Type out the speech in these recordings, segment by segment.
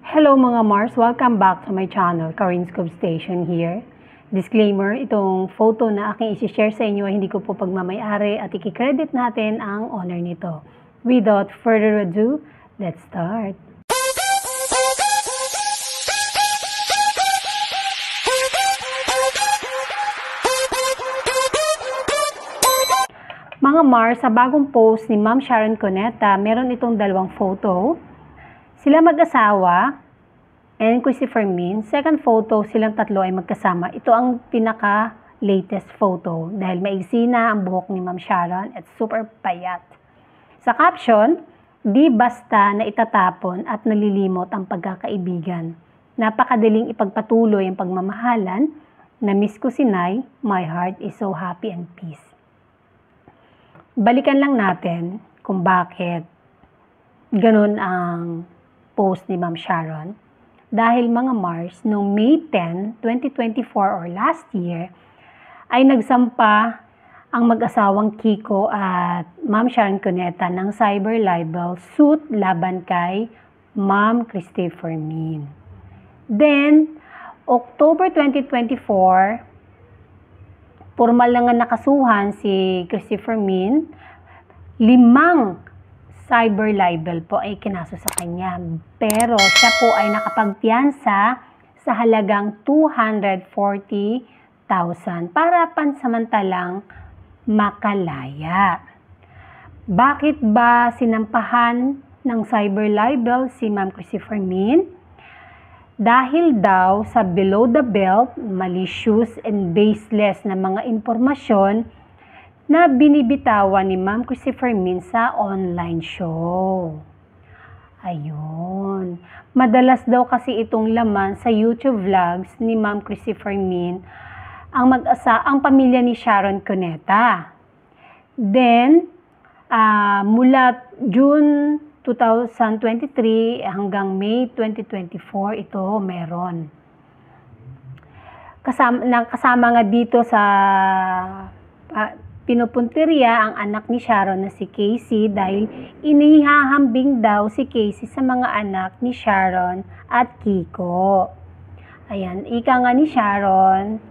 Hello mga Mars! Welcome back to my channel, Karin Scoop Station here. Disclaimer, itong photo na aking isi-share sa inyo ay hindi ko po pagmamayari at i-credit natin ang owner nito. Without further ado, let's start! Mga Mars, sa bagong post ni Ma'am Sharon Cuneta, meron itong dalawang photo. Sila mag-asawa and Christopher Min. Second photo, silang tatlo ay magkasama. Ito ang pinaka-latest photo dahil maigsi na ang buhok ni Ma'am Sharon at super payat. Sa caption, di basta na itatapon at nalilimot ang pagkakaibigan. Napakadaling ipagpatuloy ang pagmamahalan. Na-miss ko si Nay, my heart is so happy and peace. Balikan lang natin kung bakit ganun ang post ni Ma'am Sharon. Dahil mga Mars, noong May 10, 2024 or last year, ay nagsampa ang mag-asawang Kiko at Ma'am Sharon Cuneta ng cyber libel suit laban kay Ma'am Christopher Min. Then, October 2024, formal na nga nakasuhan si Christopher Min, 5 cyber libel po ay kinaso sa kanya. Pero siya po ay nakapagpiyansa sa halagang 240,000 para pansamantalang makalaya. Bakit ba sinampahan ng cyber libel si Ma'am Christopher Min? Dahil daw sa below the belt, malicious and baseless na mga impormasyon na binibitawan ni Ma'am Christopher Min sa online show. Ayun. Madalas daw kasi itong laman sa YouTube vlogs ni Ma'am Christopher Min ang pamilya ni Sharon Cuneta. Then, mula June 2023 hanggang May 2024, ito meron. Kasama nga dito sa pinupuntirya ang anak ni Sharon na si Casey dahil inihahambing daw si Casey sa mga anak ni Sharon at Kiko. Ayan, ika nga ni Sharon,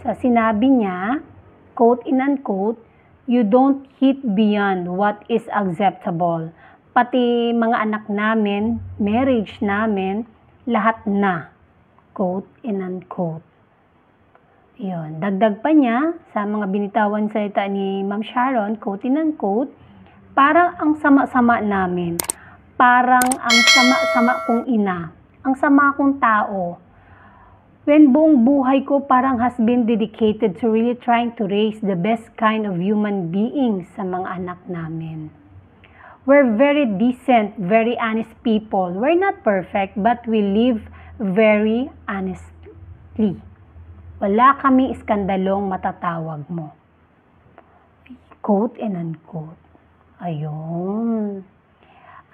sa sinabi niya, quote in unquote, "You don't hit beyond what is acceptable. Pati mga anak namin, marriage namin, lahat na." Quote in unquote. Yun. Dagdag pa niya sa mga binitawan salita ni Ma'am Sharon, quote in unquote, "Parang ang sama-sama namin. Parang ang sama-sama kong ina. Ang sama kong tao. When buong buhay ko parang has been dedicated to really trying to raise the best kind of human beings sa mga anak namin. We're very decent, very honest people. We're not perfect, but we live very honestly. Wala kaming iskandalong matatawag mo." Quote and unquote. Ayun.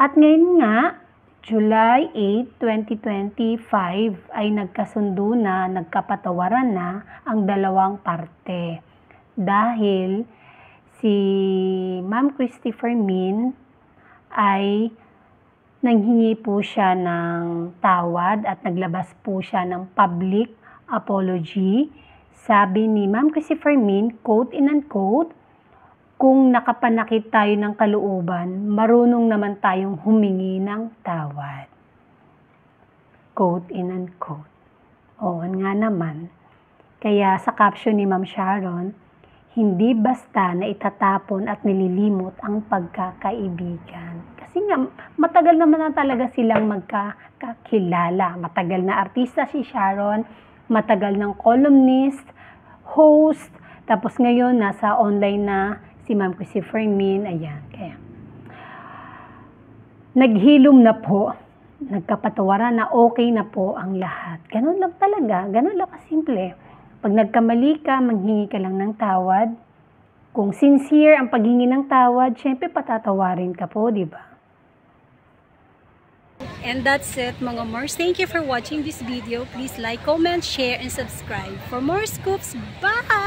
At ngayon nga, July 8, 2025 ay nagkasundo na, nagkapatawaran na ang dalawang parte. Dahil si Ma'am Christopher Min ay nanghingi po siya ng tawad at naglabas po siya ng public apology. Sabi ni Ma'am Christopher Min, quote in unquote, "Kung nakapanakit tayo ng kalooban, marunong naman tayong humingi ng tawad." Quote in unquote. Oo nga naman. Kaya sa caption ni Ma'am Sharon, hindi basta na itatapon at nililimot ang pagkakaibigan. Kasi nga, matagal naman na talaga silang magkakilala. Matagal na artista si Sharon, matagal ng columnist, host, tapos ngayon nasa online na si Ma'am Christopher Min. Ayan, kaya naghilom na po, nagkapatawaran na, okay na po ang lahat. Ganun lang talaga, ganun lang kasimple. Pag nagkamali ka, manghingi ka lang ng tawad. Kung sincere ang paghingi ng tawad, syempre patatawarin ka po, di ba? And that's it mga Mars. Thank you for watching this video. Please like, comment, share, and subscribe for more scoops. Bye!